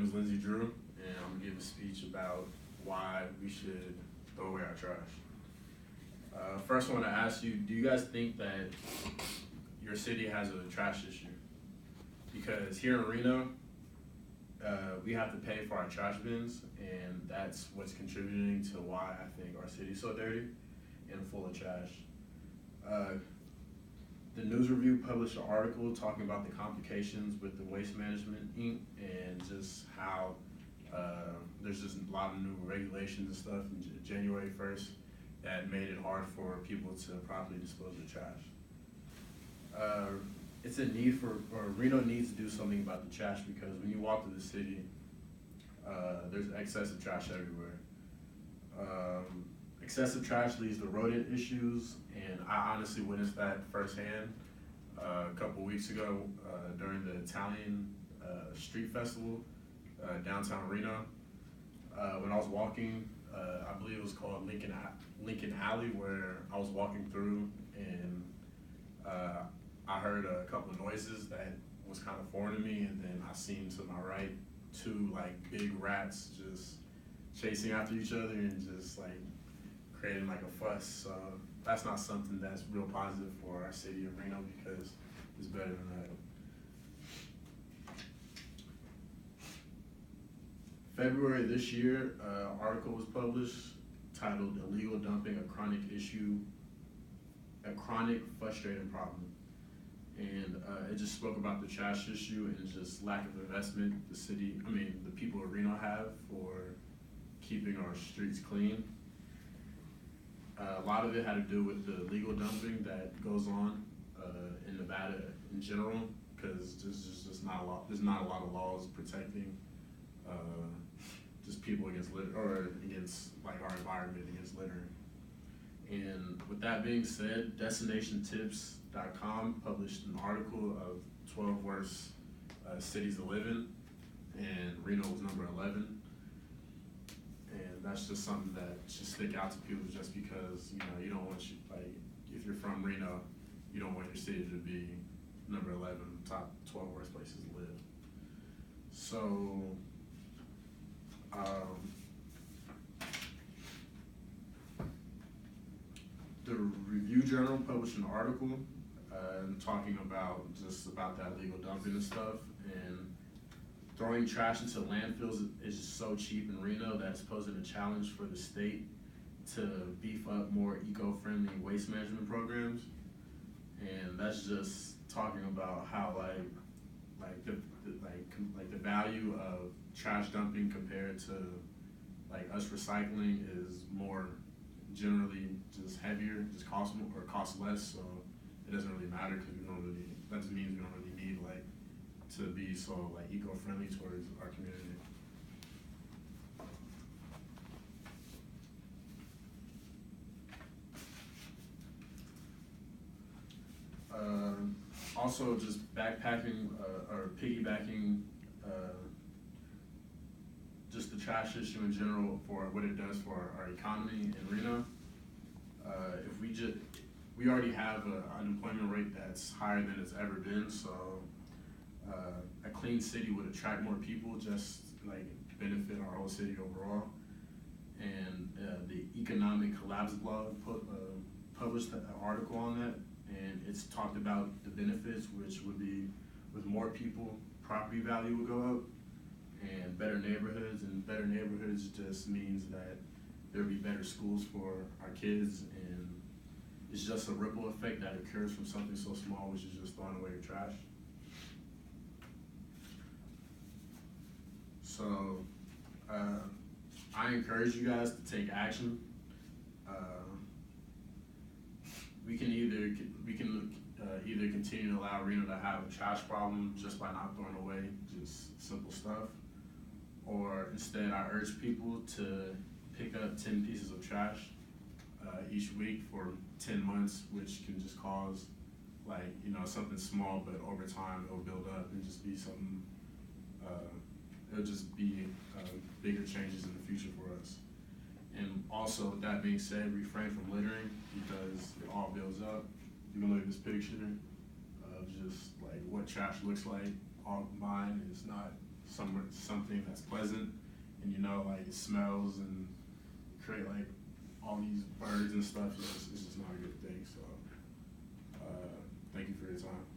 is Lindsey Drew, and I'm gonna give a speech about why we should throw away our trash. First, I want to ask you: do you guys think that your city has a trash issue? Because here in Reno, we have to pay for our trash bins, and that's what's contributing to why I think our city's so dirty and full of trash. The News Review published an article talking about the complications with the Waste Management Inc. and just how there's just a lot of new regulations and stuff in January 1st that made it hard for people to properly dispose of trash. It's a need for, or Reno needs to do something about the trash, because when you walk through the city, there's excessive trash everywhere. Excessive trash leads to rodent issues, and I honestly witnessed that firsthand a couple weeks ago during the Italian Street Festival downtown Reno. When I was walking, I believe it was called Lincoln Alley, where I was walking through, and I heard a couple of noises that was kind of foreign to me, and then I seen to my right two like big rats just chasing after each other and just like creating like a fuss. So that's not something that's real positive for our city of Reno, because it's better than that. February this year, an article was published titled "Illegal Dumping: A Chronic Issue, a Chronic Frustrating Problem." And it just spoke about the trash issue and just lack of investment the people of Reno have for keeping our streets clean. A lot of it had to do with the legal dumping that goes on in Nevada in general, because there's not a lot of laws protecting just people against litter, or against like our environment, against littering. And with that being said, DestinationTips.com published an article of 12 worst cities to live in, and Reno was number 11. And that's just something that should stick out to people, just because you don't want if you're from Reno, you don't want your city to be number 11, top 12 worst places to live. So the Review Journal published an article talking about that legal dumping and stuff, and throwing trash into landfills is just so cheap in Reno that it's posing a challenge for the state to beef up more eco-friendly waste management programs. And that's just talking about how the value of trash dumping compared to us recycling is more generally just heavier, just costs more or costs less. So it doesn't really matter, because that just means we don't really need to be so eco-friendly towards our community. Also, just backpacking or piggybacking just the trash issue in general for what it does for our economy in Reno. We already have an unemployment rate that's higher than it's ever been, so a clean city would attract more people, just benefit our whole city overall. And the Economic Collapse blog published an article on that, and it's talked about the benefits, which would be with more people, property value would go up, and better neighborhoods just means that there'll be better schools for our kids, and it's just a ripple effect that occurs from something so small, which is just throwing away your trash. So I encourage you guys to take action. We can either continue to allow Reno to have a trash problem just by not throwing away just simple stuff, or instead I urge people to pick up 10 pieces of trash each week for 10 months, which can just cause something small, but over time it'll build up and just be something, it'll just be bigger changes in the future for us. And also, with that being said, refrain from littering, because it all builds up. You can look at this picture of just what trash looks like all combined. It's something that's pleasant, and like it smells and create like all these birds and stuff. It's just not a good thing. So, thank you for your time.